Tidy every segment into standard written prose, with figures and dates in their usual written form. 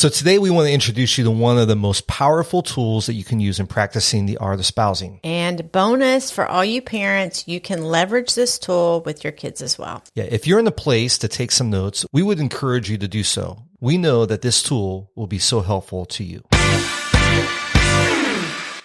So today we want to introduce you to one of the most powerful tools that you can use in practicing the art of espousing. And bonus for all you parents, you can leverage this tool with your kids as well. Yeah, if you're in a place to take some notes, we would encourage you to do so. We know that this tool will be so helpful to you.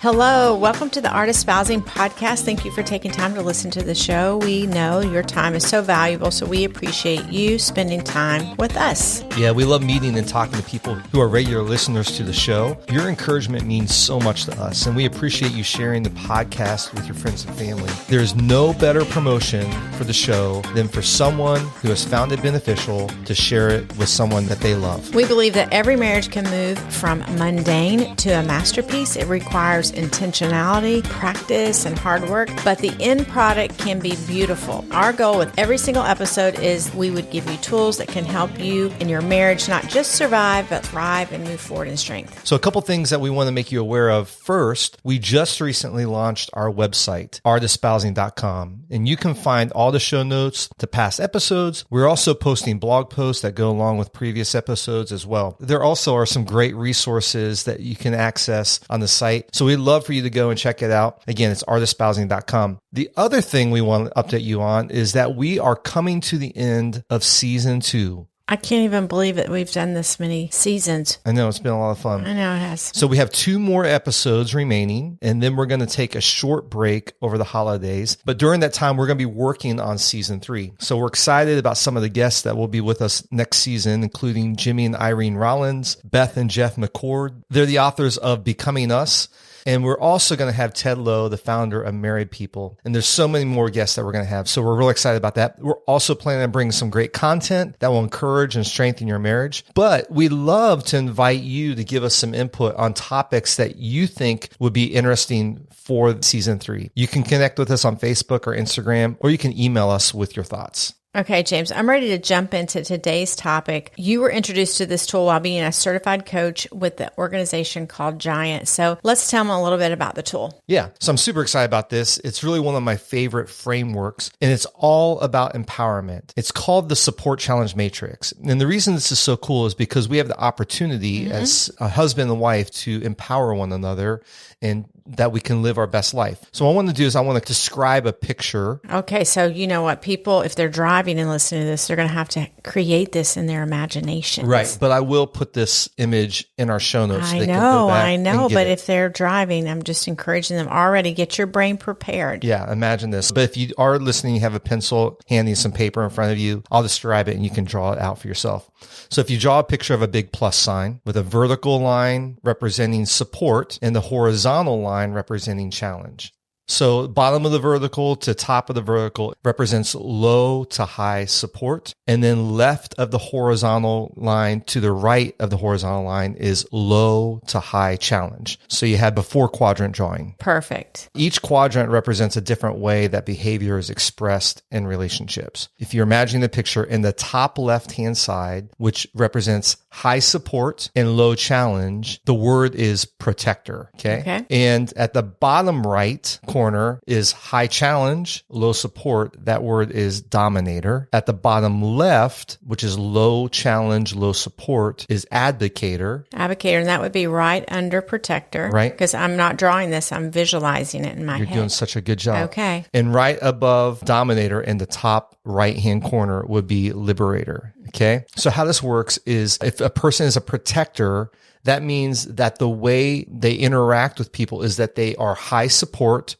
Hello, welcome to the Art of Espousing podcast. Thank you for taking time to listen to the show. We know your time is so valuable, so we appreciate you spending time with us. Yeah, we love meeting and talking to people who are regular listeners to the show. Your encouragement means so much to us, and we appreciate you sharing the podcast with your friends and family. There's no better promotion for the show than for someone who has found it beneficial to share it with someone that they love. We believe that every marriage can move from mundane to a masterpiece. It requires intentionality, practice, and hard work, but the end product can be beautiful. Our goal with every single episode is we would give you tools that can help you in your marriage not just survive, but thrive and move forward in strength. So a couple things that we want to make you aware of. First, we just recently launched our website, artespousing.com, and you can find all the show notes to past episodes. We're also posting blog posts that go along with previous episodes as well. There also are some great resources that you can access on the site. So we'd love for you to go and check it out. Again, it's artespousing.com. The other thing we want to update you on is that we are coming to the end of season 2. I can't even believe that we've done this many seasons. I know, it's been a lot of fun. I know it has. So we have 2 more episodes remaining, and then we're going to take a short break over the holidays. But during that time, we're going to be working on season 3. So we're excited about some of the guests that will be with us next season, including Jimmy and Irene Rollins, Beth and Jeff McCord. They're the authors of Becoming Us. And we're also going to have Ted Lowe, the founder of Married People. And there's so many more guests that we're going to have. So we're really excited about that. We're also planning on bringing some great content that will encourage and strengthen your marriage. But we'd love to invite you to give us some input on topics that you think would be interesting for season 3. You can connect with us on Facebook or Instagram, or you can email us with your thoughts. Okay, James, I'm ready to jump into today's topic. You were introduced to this tool while being a certified coach with the organization called Giant. So let's tell them a little bit about the tool. Yeah, so I'm super excited about this. It's really one of my favorite frameworks, and it's all about empowerment. It's called the Support Challenge Matrix. And the reason this is so cool is because we have the opportunity as a husband and wife to empower one another and that we can live our best life. So what I want to do is I want to describe a picture. Okay, so you know what? People, if they're driving and listening to this, they're going to have to create this in their imagination. Right, but I will put this image in our show notes. I know, but if they're driving, I'm just encouraging them already. Get your brain prepared. Yeah, imagine this. But if you are listening, you have a pencil handy, some paper in front of you, I'll describe it and you can draw it out for yourself. So if you draw a picture of a big plus sign with a vertical line representing support and the horizontal line representing challenge. So bottom of the vertical to top of the vertical represents low to high support. And then left of the horizontal line to the right of the horizontal line is low to high challenge. So you have before quadrant drawing. Perfect. Each quadrant represents a different way that behavior is expressed in relationships. If you're imagining the picture in the top left-hand side, which represents high support and low challenge, the word is protector. Okay. And at the bottom right corner is high challenge, low support. That word is dominator. At the bottom left, which is low challenge, low support, is advocator. Advocator, and that would be right under protector. Right. Because I'm not drawing this, I'm visualizing it in my head. You're doing such a good job. Okay. And right above dominator in the top right-hand corner would be liberator. Okay. So how this works is if a person is a protector, that means that the way they interact with people is that they are high support,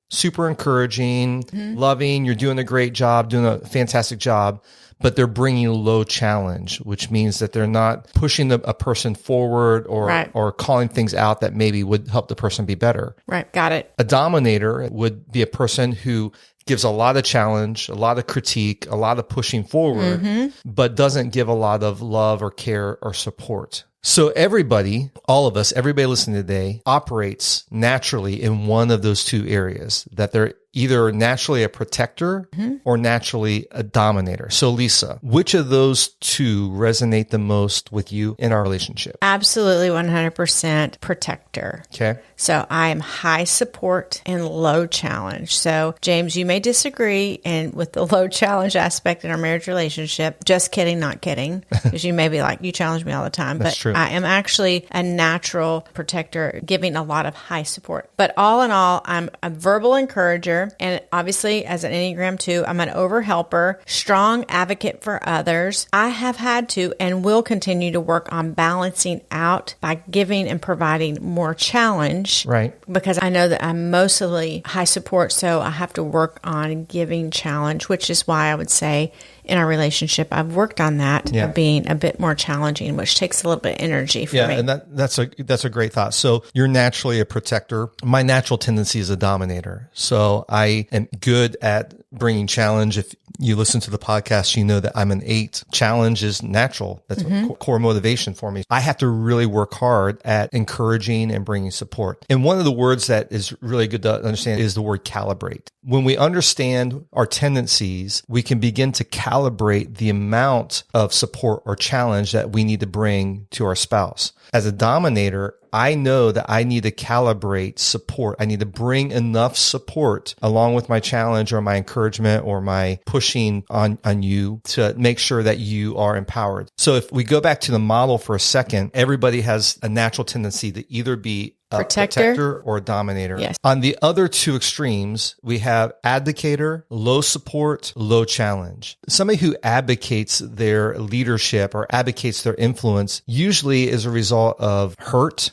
super encouraging, loving, you're doing a great job, doing a fantastic job, but they're bringing low challenge, which means that they're not pushing a person forward or calling things out that maybe would help the person be better. Right. Got it. A dominator would be a person who gives a lot of challenge, a lot of critique, a lot of pushing forward, but doesn't give a lot of love or care or support. So everybody, all of us, everybody listening today operates naturally in one of those two areas, that they're either naturally a protector or naturally a dominator. So Lisa, which of those two resonate the most with you in our relationship? Absolutely 100% protector. Okay. So I am high support and low challenge. So James, you may disagree and with the low challenge aspect in our marriage relationship. Just kidding, not kidding. Because you may be like, you challenge me all the time. That's true. I am actually a natural protector, giving a lot of high support. But all in all, I'm a verbal encourager. And obviously, as an Enneagram 2, I'm an over-helper, strong advocate for others. I have had to and will continue to work on balancing out by giving and providing more challenge. Right. Because I know that I'm mostly high support, so I have to work on giving challenge, which is why I would say in our relationship, I've worked on that, of being a bit more challenging, which takes a little bit of energy for me. Yeah, and that's a great thought. So you're naturally a protector. My natural tendency is a dominator. So I am good at bringing challenge. If you listen to the podcast, you know that I'm an 8. Challenge is natural. That's a core motivation for me. I have to really work hard at encouraging and bringing support. And one of the words that is really good to understand is the word calibrate. When we understand our tendencies, we can begin to calibrate the amount of support or challenge that we need to bring to our spouse. As a dominator, I know that I need to calibrate support. I need to bring enough support along with my challenge or my encouragement or my pushing on you to make sure that you are empowered. So if we go back to the model for a second, everybody has a natural tendency to either be a protector or a dominator. Yes. On the other two extremes, we have advocator, low support, low challenge. Somebody who advocates their leadership or advocates their influence usually is a result of hurt,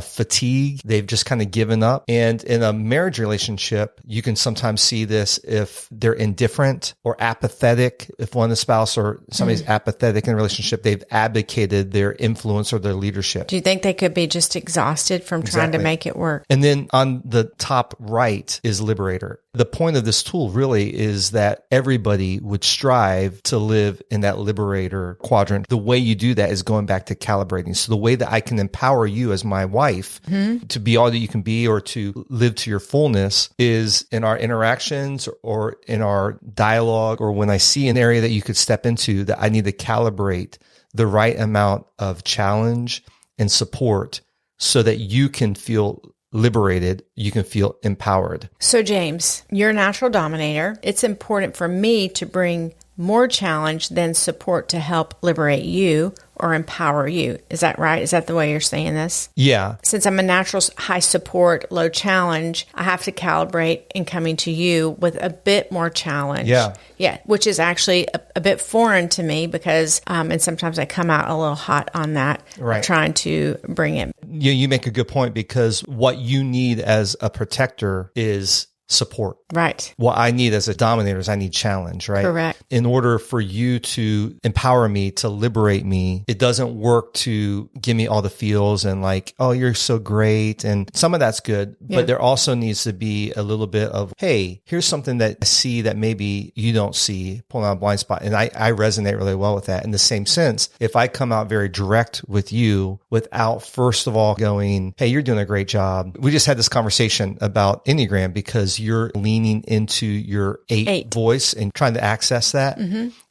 fatigue. They've just kind of given up. And in a marriage relationship, you can sometimes see this if they're indifferent or apathetic. If one of the spouse or somebody's apathetic in a relationship, they've advocated their influence or their leadership. Do you think they could be just exhausted from trying to make it work? And then on the top right is Liberator. The point of this tool really is that everybody would strive to live in that Liberator quadrant. The way you do that is going back to calibrating. So the way that I can empower you as my wife to be all that you can be or to live to your fullness is in our interactions or in our dialogue, or when I see an area that you could step into that I need to calibrate the right amount of challenge and support so that you can feel liberated, you can feel empowered. So James, you're a natural dominator. It's important for me to bring more challenge than support to help liberate you or empower you. Is that right? Is that the way you're saying this? Yeah. Since I'm a natural high support, low challenge, I have to calibrate in coming to you with a bit more challenge. Yeah. Yeah, which is actually a bit foreign to me because, and sometimes I come out a little hot on that, right, trying to bring it. You make a good point, because what you need as a protector is support. Right. What I need as a dominator is I need challenge, right? Correct. In order for you to empower me, to liberate me, it doesn't work to give me all the feels and like, oh, you're so great. And some of that's good, but there also needs to be a little bit of, hey, here's something that I see that maybe you don't see, pulling out a blind spot. And I resonate really well with that. In the same sense, if I come out very direct with you without first of all going, hey, you're doing a great job. We just had this conversation about Enneagram because you're leaning into your 8 voice and trying to access that.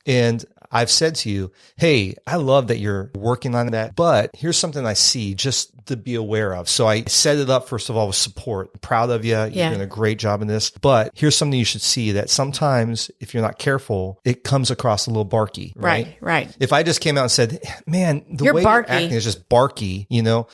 And I've said to you, hey, I love that you're working on that, but here's something I see just to be aware of. So I set it up, first of all, with support. I'm proud of you. You're doing a great job in this, but here's something you should see, that sometimes if you're not careful, it comes across a little barky, right? Right. If I just came out and said, man, the way you're acting is just barky,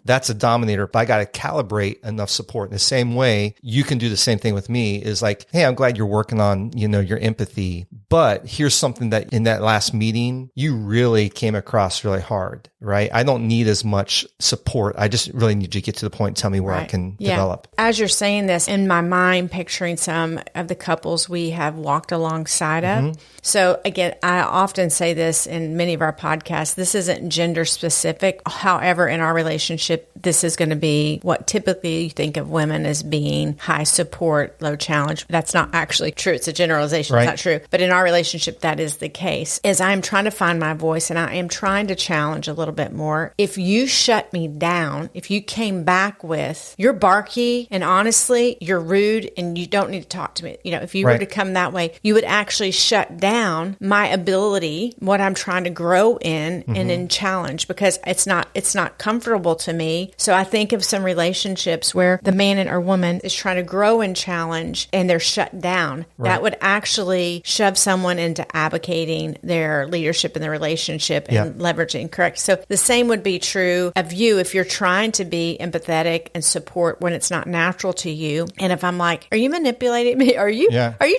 that's a dominator, but I got to calibrate enough support. In the same way, you can do the same thing with me, is like, hey, I'm glad you're working on, your empathy, but here's something that in that last meeting, you really came across really hard, right? I don't need as much support. I just really need you to get to the point and tell me where I can develop. As you're saying this, in my mind, picturing some of the couples we have walked alongside of. So again, I often say this in many of our podcasts, this isn't gender specific. However, in our relationship, this is going to be what typically you think of women as being high support, low challenge. That's not actually true. It's a generalization. Right. It's not true. But in our relationship, that is the case. As I'm trying to find my voice and I am trying to challenge a little little bit more. If you shut me down, if you came back with, you're barky and honestly, you're rude and you don't need to talk to me. If you were to come that way, you would actually shut down my ability, what I'm trying to grow in and in challenge, because it's not comfortable to me. So I think of some relationships where the man or woman is trying to grow and challenge and they're shut down. That would actually shove someone into advocating their leadership in the relationship and leveraging. Correct. So the same would be true of you if you're trying to be empathetic and support when it's not natural to you. And if I'm like, are you manipulating me? Are you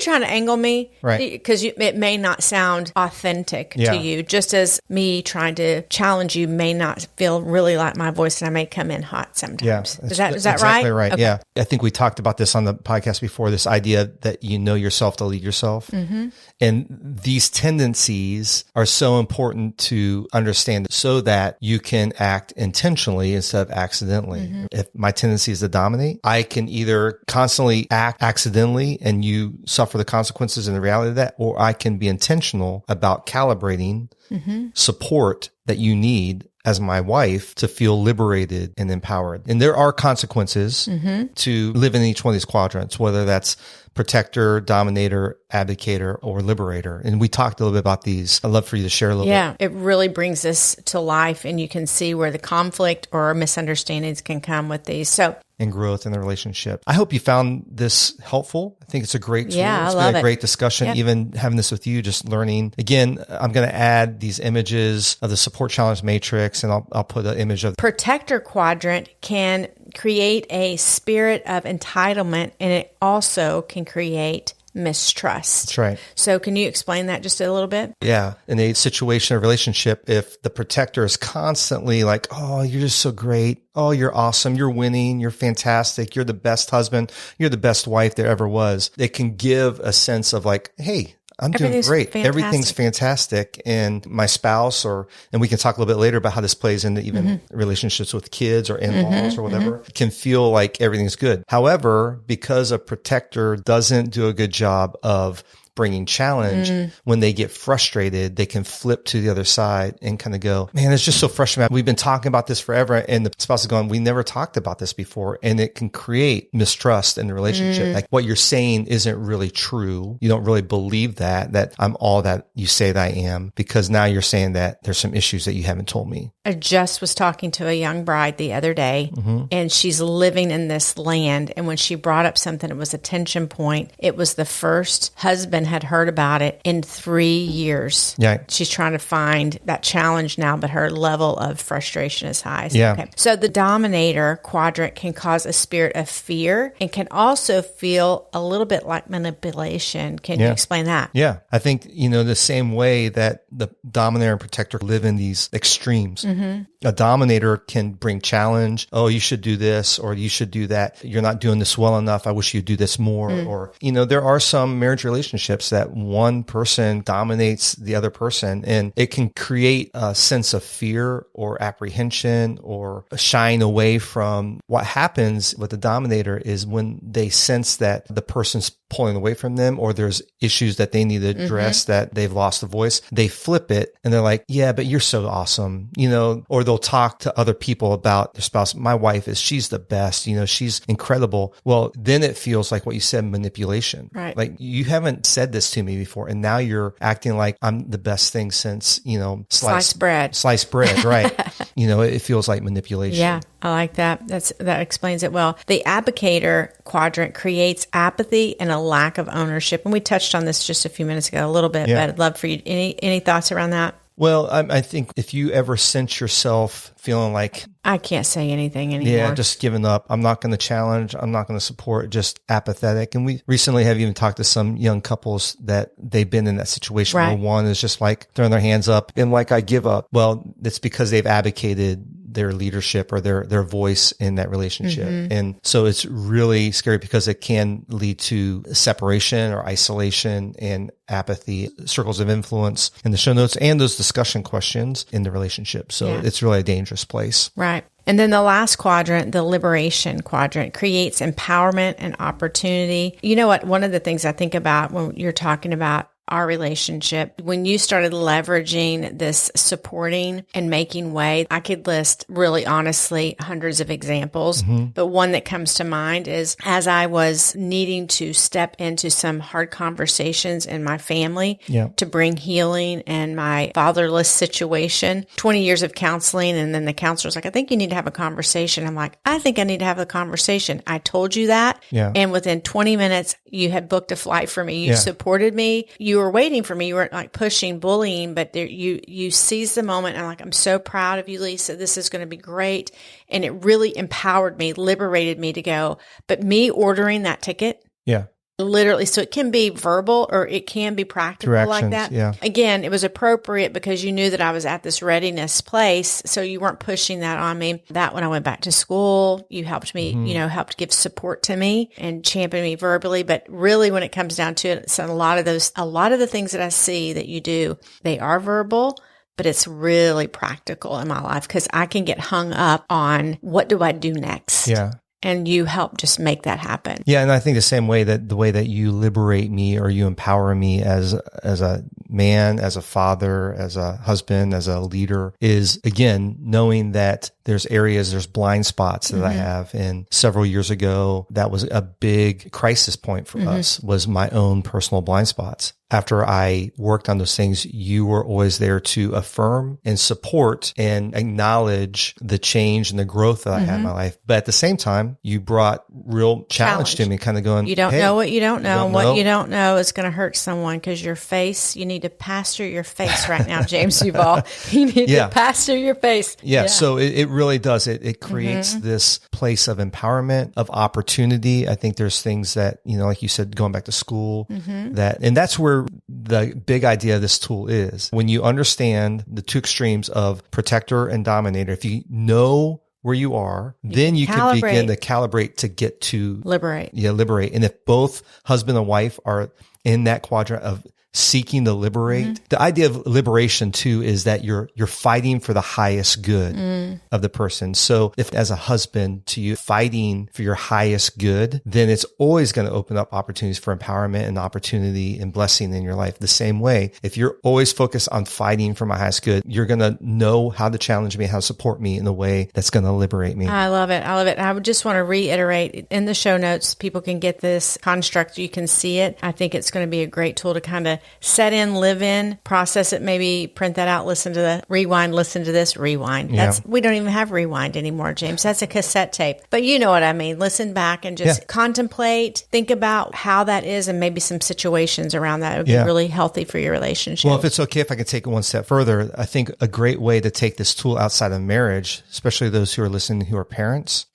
trying to angle me? Right. Because it may not sound authentic to you, just as me trying to challenge you may not feel really like my voice, and I may come in hot sometimes. Is that exactly right? Okay. Yeah. I think we talked about this on the podcast before, this idea that you know yourself to lead yourself. And these tendencies are so important to understand so that you can act intentionally instead of accidentally. If my tendency is to dominate, I can either constantly act accidentally and you suffer the consequences and the reality of that, or I can be intentional about calibrating support that you need as my wife to feel liberated and empowered. And there are consequences to live in each one of these quadrants, whether that's protector, dominator, advocator, or liberator. And we talked a little bit about these. I'd love for you to share a little bit. Yeah, it really brings this to life, and you can see where the conflict or misunderstandings can come with these. And growth in the relationship. I hope you found this helpful. I think it's a great tool. Yeah, it's I love been a it. great discussion, even having this with you, just learning. Again, I'm going to add these images of the support challenge matrix, and I'll put an image of protector quadrant can create a spirit of entitlement, and it also can create mistrust. That's right. So can you explain that just a little bit? Yeah. In a situation or relationship, if the protector is constantly like, oh, you're just so great. Oh, you're awesome. You're winning. You're fantastic. You're the best husband. You're the best wife there ever was. It can give a sense of like, hey, I'm doing great. Fantastic. Everything's fantastic. And my spouse and we can talk a little bit later about how this plays into even relationships with kids or in-laws or whatever, can feel like everything's good. However, because a protector doesn't do a good job of bringing challenge, when they get frustrated, they can flip to the other side and kind of go, man, it's just so frustrating. We've been talking about this forever. And the spouse is going, we never talked about this before. And it can create mistrust in the relationship. Like what you're saying isn't really true. You don't really believe that I'm all that you say that I am, because now you're saying that there's some issues that you haven't told me. I just was talking to a young bride the other day, and she's living in this land. And when she brought up something, it was a tension point. It was the first husband had heard about it in 3 years. Yeah. She's trying to find that challenge now, but her level of frustration is high. Yeah. Okay. So the dominator quadrant can cause a spirit of fear and can also feel a little bit like manipulation. Can you explain that? Yeah. I think, the same way that the dominator and protector live in these extremes. A dominator can bring challenge. Oh, you should do this, or you should do that. You're not doing this well enough. I wish you'd do this more. Or, there are some marriage relationships that one person dominates the other person, and it can create a sense of fear or apprehension or shying away from. What happens with the dominator is when they sense that the person's pulling away from them, or there's issues that they need to address, that they've lost a voice, they flip it and they're like, yeah, but you're so awesome, or they'll talk to other people about their spouse. My wife she's the best, she's incredible. Well, then it feels like what you said, manipulation, right? Like you haven't said this to me before, and now you're acting like I'm the best thing since, sliced bread, right? It feels like manipulation. Yeah. I like that. That explains it well. The advocator quadrant creates apathy and a lack of ownership. And we touched on this just a few minutes ago, a little bit, but I'd love for you. Any thoughts around that? Well, I think if you ever sense yourself feeling like, I can't say anything anymore. Yeah, just giving up. I'm not going to challenge. I'm not going to support, just apathetic. And we recently have even talked to some young couples that they've been in that situation where one is just like throwing their hands up and like, I give up. Well, it's because they've advocated their leadership or their voice in that relationship. And so it's really scary because it can lead to separation or isolation and apathy. Circles of influence in the show notes and those discussion questions in the relationship. So it's really a dangerous place. Right. And then the last quadrant, the liberation quadrant, creates empowerment and opportunity. You know what? One of the things I think about when you're talking about our relationship. When you started leveraging this supporting and making way, I could list really honestly hundreds of examples. But one that comes to mind is as I was needing to step into some hard conversations in my family to bring healing and my fatherless situation, 20 years of counseling. And then the counselor's like, I think you need to have a conversation. I'm like, I think I need to have a conversation. I told you that. And within 20 minutes, you had booked a flight for me. You supported me. You were waiting for me. You weren't like pushing, bullying, but there, you seized the moment. And I'm like, I'm so proud of you, Lisa. This is going to be great. And it really empowered me, liberated me to go. But me ordering that ticket. Literally, so it can be verbal or it can be practical like that. Again, it was appropriate because you knew that I was at this readiness place. So you weren't pushing that on me. That when I went back to school, you helped me, helped give support to me and champion me verbally. But really when it comes down to it, so a lot of the things that I see that you do, they are verbal, but it's really practical in my life because I can get hung up on what do I do next? And you help just make that happen. Yeah. And I think the way that you liberate me or you empower me as a man, as a father, as a husband, as a leader is again, knowing that there's blind spots that I have. And several years ago, that was a big crisis point for us was my own personal blind spots. After I worked on those things, you were always there to affirm and support and acknowledge the change and the growth that I had in my life. But at the same time, you brought real challenge to me, kind of going, you don't know what you don't know. And what you don't know is going to hurt someone because your face, you need to pastor your face right now, James Duval. You need to pastor your face. So it really does. It creates this place of empowerment, of opportunity. I think there's things that, like you said, going back to school, and that's where the big idea of this tool is. When you understand the two extremes of protector and dominator, if you know where you are, then you can begin to calibrate to get to liberate. Liberate. And if both husband and wife are in that quadrant of seeking to liberate, the idea of liberation too is that you're fighting for the highest good of the person. So if as a husband to you fighting for your highest good, then it's always going to open up opportunities for empowerment and opportunity and blessing in your life. The same way, if you're always focused on fighting for my highest good, you're going to know how to challenge me, how to support me in a way that's going to liberate me. I love it. I would just want to reiterate in the show notes, people can get this construct. You can see it. I think it's going to be a great tool to kind of set in, live in, process it, maybe print that out, listen to the rewind, listen to this, rewind. We don't even have rewind anymore, James. That's a cassette tape. But you know what I mean. Listen back and just contemplate, think about how that is and maybe some situations around that. It would be really healthy for your relationship. Well, if it's okay, if I can take it one step further, I think a great way to take this tool outside of marriage, especially those who are listening who are parents,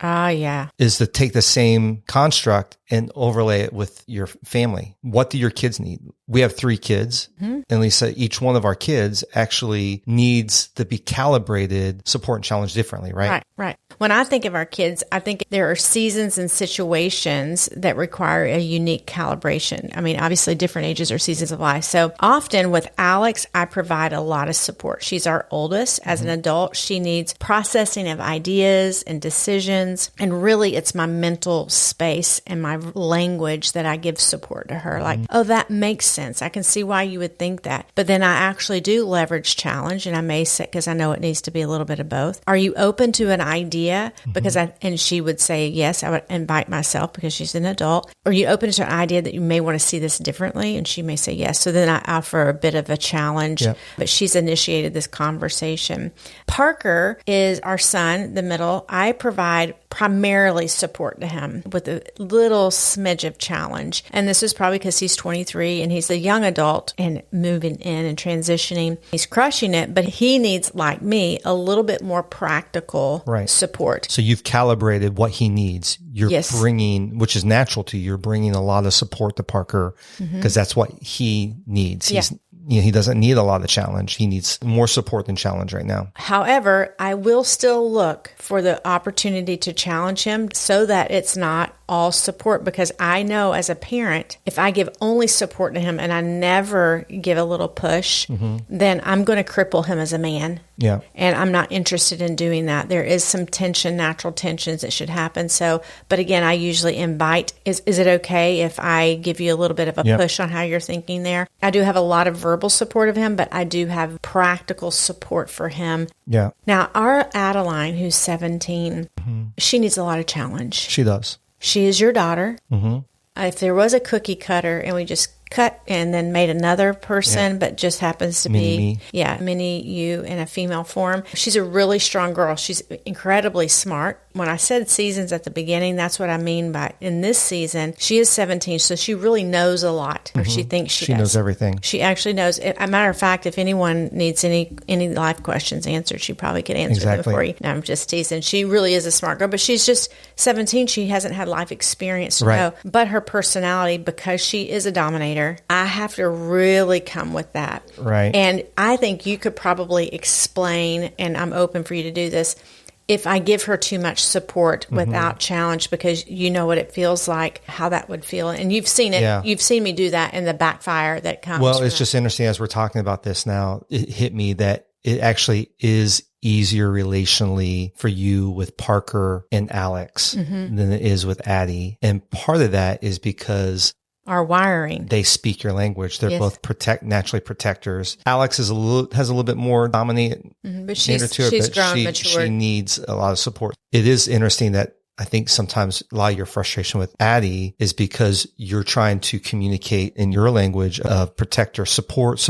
is to take the same construct and overlay it with your family. What do your kids need? We have 3 kids. And Lisa, each one of our kids actually needs to be calibrated, support and challenge differently, right? Right. When I think of our kids, I think there are seasons and situations that require a unique calibration. I mean, obviously different ages or seasons of life. So often with Alex, I provide a lot of support. She's our oldest. As an adult, she needs processing of ideas and decisions. And really it's my mental space and my language that I give support to her. Like, oh, that makes sense. I can see why you would think that. But then I actually do leverage challenge, and I may say, because I know it needs to be a little bit of both. Are you open to an idea? Because and she would say yes. I would invite myself because she's an adult. Are you open to an idea that you may want to see this differently? And she may say yes. So then I offer a bit of a challenge, but she's initiated this conversation. Parker is our son, the middle. I provide primarily support to him with a little smidge of challenge. And this is probably because he's 23 and he's a young adult and moving in and transitioning. He's crushing it, but he needs, like me, a little bit more practical support. So you've calibrated what he needs. You're bringing, which is natural to you, you're bringing a lot of support to Parker because that's what he needs. He doesn't need a lot of challenge. He needs more support than challenge right now. However, I will still look for the opportunity to challenge him so that it's not all support, because I know as a parent, if I give only support to him and I never give a little push, then I'm going to cripple him as a man. Yeah. And I'm not interested in doing that. There is some tension, natural tensions that should happen. So, but again, I usually invite, is it okay if I give you a little bit of a push on how you're thinking there? I do have a lot of verbal support of him, but I do have practical support for him. Yeah. Now, our Adeline, who's 17, she needs a lot of challenge. She does. She is your daughter. If there was a cookie cutter and we just cut and then made another person, but just happens to be, mini you in a female form. She's a really strong girl. She's incredibly smart. When I said seasons at the beginning, that's what I mean by in this season. She is 17, so she really knows a lot, or she thinks she does. Knows everything. She actually knows. As a matter of fact, if anyone needs any life questions answered, she probably could answer them for you. No, I'm just teasing. She really is a smart girl, but she's just 17. She hasn't had life experience to know. But her personality, because she is a dominator, I have to really come with that. Right. And I think you could probably explain, and I'm open for you to do this, if I give her too much support without challenge, because you know what it feels like, how that would feel. And you've seen it. Yeah. You've seen me do that in the backfire that comes. Well, it's just interesting as we're talking about this now, it hit me that it actually is easier relationally for you with Parker and Alex than it is with Addie. And part of that is because our wiring. They speak your language. They're both naturally protectors. Alex has a little bit more dominant, but she's grown, matured. She needs a lot of support. It is interesting that I think sometimes a lot of your frustration with Addie is because you're trying to communicate in your language of protector, support,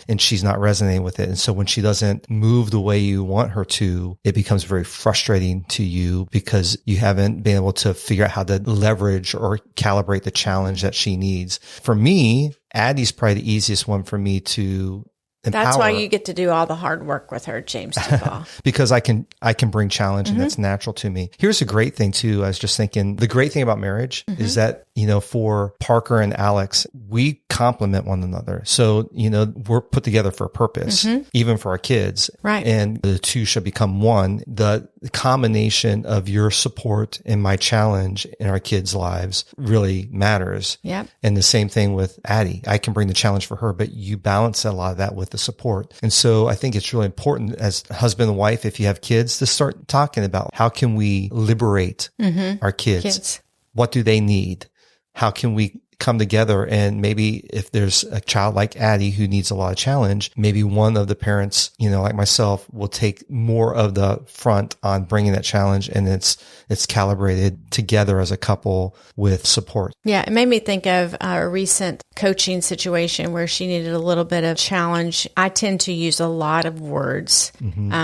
and she's not resonating with it. And so when she doesn't move the way you want her to, it becomes very frustrating to you because you haven't been able to figure out how to leverage or calibrate the challenge that she needs. For me, Addie's probably the easiest one for me to empower. That's why you get to do all the hard work with her, James Duval. Because I can bring challenge and that's natural to me. Here's a great thing too. I was just thinking the great thing about marriage is that, for Parker and Alex, we complement one another. So, we're put together for a purpose, even for our kids. Right. And the two should become one. The combination of your support and my challenge in our kids' lives really matters. Yep. And the same thing with Addie. I can bring the challenge for her, but you balance a lot of that with the support. And so I think it's really important as husband and wife, if you have kids, to start talking about how can we liberate our kids? What do they need? How can we come together? And maybe if there's a child like Addie who needs a lot of challenge, maybe one of the parents, like myself, will take more of the front on bringing that challenge, and it's calibrated together as a couple with support. Yeah, it made me think of a recent coaching situation where she needed a little bit of challenge. I tend to use a lot of words,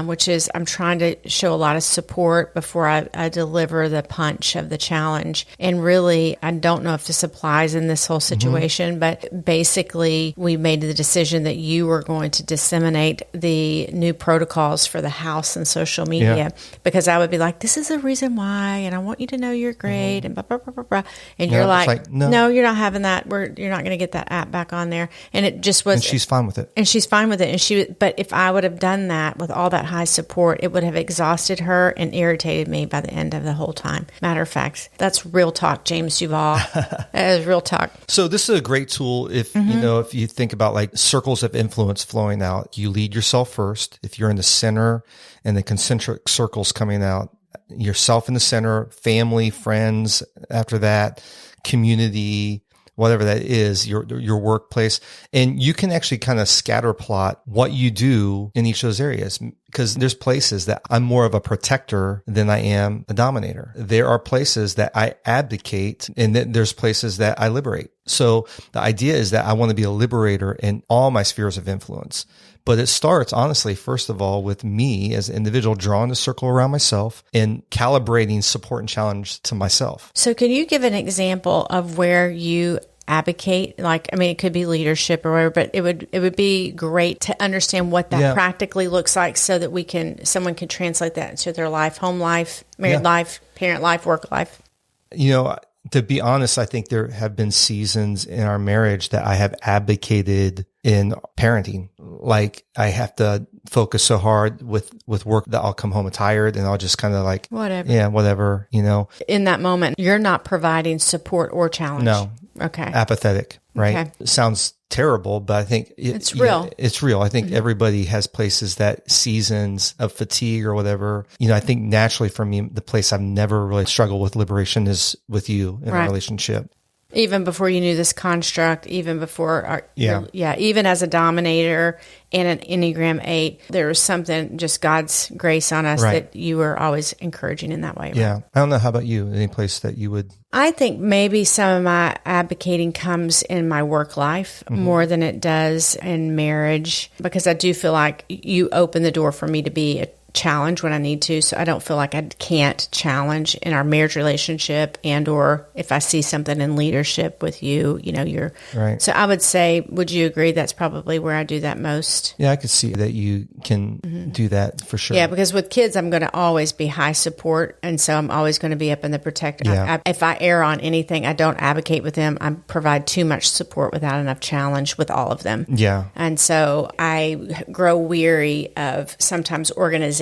which is I'm trying to show a lot of support before I deliver the punch of the challenge. And really, I don't know if this applies in this whole situation, but basically we made the decision that you were going to disseminate the new protocols for the house and social media, because I would be like, this is the reason why, and I want you to know you're great, and blah, blah, blah, blah, blah. And you're like, no, you're not having that. You're not going to get that app back on there. And it just was. And she's fine with it. And she's fine with it. But if I would have done that with all that high support, it would have exhausted her and irritated me by the end of the whole time. Matter of fact, that's real talk, James Duval. That is real talk. So this is a great tool if, if you think about like circles of influence flowing out, you lead yourself first. If you're in the center and the concentric circles coming out, yourself in the center, family, friends, after that, community, whatever that is, your workplace. And you can actually kind of scatter plot what you do in each of those areas, because there's places that I'm more of a protector than I am a dominator. There are places that I abdicate, and then there's places that I liberate. So the idea is that I want to be a liberator in all my spheres of influence. But it starts, honestly, first of all, with me as an individual drawing a circle around myself and calibrating support and challenge to myself. So can you give an example of where you advocate? It could be leadership or whatever, but it would be great to understand what that practically looks like, so that someone can translate that into their life, home life, married life, parent life, work life. To be honest, I think there have been seasons in our marriage that I have abdicated in parenting. Like I have to focus so hard with work that I'll come home tired and I'll just kind of like, whatever. Yeah, whatever, In that moment, you're not providing support or challenge. No. Okay. Apathetic, right? Okay. It sounds terrible, but I think it's real. It's real. I think everybody has places that seasons of fatigue or whatever. I think naturally for me, the place I've never really struggled with liberation is with you in a relationship. Even before you knew this construct, even before, even as a dominator and an Enneagram 8, there was something, just God's grace on us that you were always encouraging in that way. Right? Yeah. I don't know. How about you? Any place that you would? I think maybe some of my advocating comes in my work life more than it does in marriage, because I do feel like you open the door for me to be a challenge when I need to. So I don't feel like I can't challenge in our marriage relationship, and or if I see something in leadership with you, you're right. So I would say, would you agree that's probably where I do that most? Yeah, I could see that you can do that for sure. Yeah, because with kids, I'm going to always be high support. And so I'm always going to be up in the protector. Yeah. If I err on anything, I don't advocate with them. I provide too much support without enough challenge with all of them. Yeah. And so I grow weary of sometimes organizational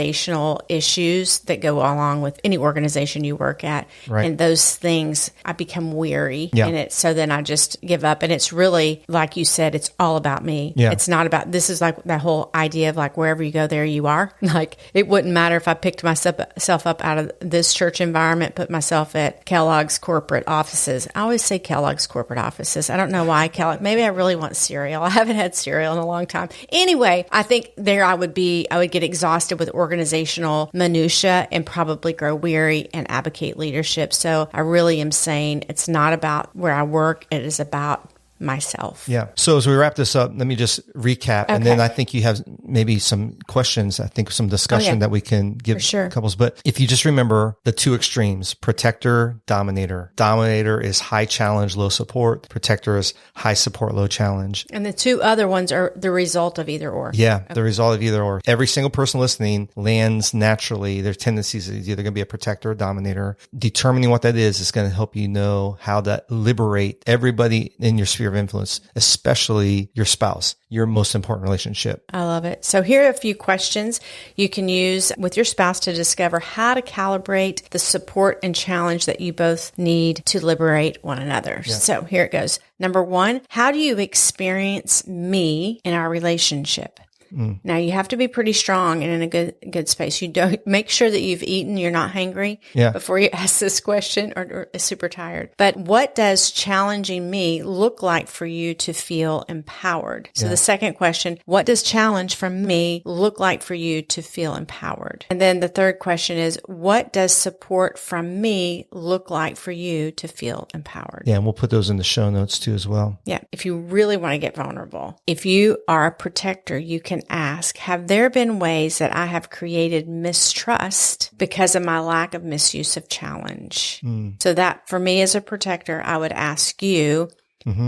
issues that go along with any organization you work at. Right. And those things, I become weary in it. So then I just give up. And it's really, like you said, it's all about me. Yeah. It's not about, this is like that whole idea of like, wherever you go, there you are. Like, it wouldn't matter if I picked myself up out of this church environment, put myself at Kellogg's corporate offices. I always say Kellogg's corporate offices. I don't know why Kellogg. Maybe I really want cereal. I haven't had cereal in a long time. Anyway, I think there I would get exhausted with organizational minutia and probably grow weary and advocate leadership. So I really am saying it's not about where I work. It is about myself. Yeah. So as we wrap this up, let me just recap. Okay. And then I think you have maybe some questions, I think some discussion that we can give couples. But if you just remember the two extremes, protector, dominator. Dominator is high challenge, low support. Protector is high support, low challenge. And the two other ones are the result of either or. Yeah. Okay. The result of either or. Every single person listening lands naturally. Their tendencies is either going to be a protector or dominator. Determining what that is going to help you know how to liberate everybody in your sphere of influence, especially your spouse, your most important relationship. I love it. So here are a few questions you can use with your spouse to discover how to calibrate the support and challenge that you both need to liberate one another. Yeah. So here it goes. Number 1, how do you experience me in our relationship? Now you have to be pretty strong and in a good space. You don't make sure that you've eaten, you're not hangry before you ask this question or super tired. But what does challenging me look like for you to feel empowered? So the second question, what does challenge from me look like for you to feel empowered? And then the third question is, what does support from me look like for you to feel empowered? Yeah, and we'll put those in the show notes too as well. Yeah, if you really want to get vulnerable. If you are a protector, you can ask, have there been ways that I have created mistrust because of my lack of misuse of challenge? So that for me as a protector, I would ask you,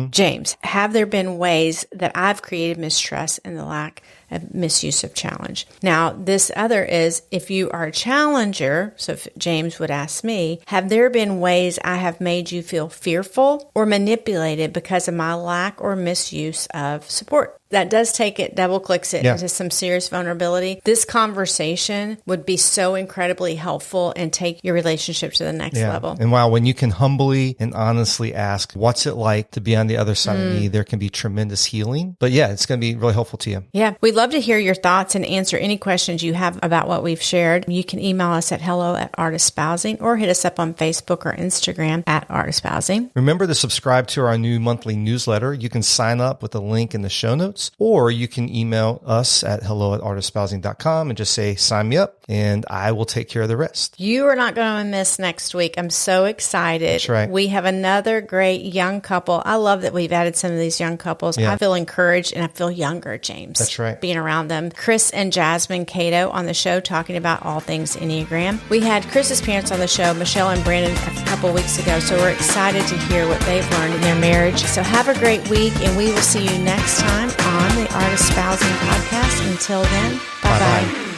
James, have there been ways that I've created mistrust and the lack of misuse of challenge? Now, this other is, if you are a challenger, so if James would ask me, have there been ways I have made you feel fearful or manipulated because of my lack or misuse of support? That does take it, double clicks it into some serious vulnerability. This conversation would be so incredibly helpful and take your relationship to the next level. And wow, when you can humbly and honestly ask, what's it like to be on the other side of me? There can be tremendous healing. But yeah, it's going to be really helpful to you. Yeah. We'd love to hear your thoughts and answer any questions you have about what we've shared. You can email us at hello@artespousing or hit us up on Facebook or Instagram @artespousing. Remember to subscribe to our new monthly newsletter. You can sign up with the link in the show notes, or you can email us at hello@artespousing.com and just say, sign me up, and I will take care of the rest. You are not going to miss next week. I'm so excited. That's right. We have another great young couple. I love that we've added some of these young couples. I feel encouraged and I feel younger, James. That's right. Being around them. Chris and Jasmine Cato on the show talking about all things Enneagram. We had Chris's parents on the show, Michelle and Brandon, a couple weeks ago. So we're excited to hear what they've learned in their marriage. So have a great week, and we will see you next time on the Art Espousing podcast. Until then, bye-bye.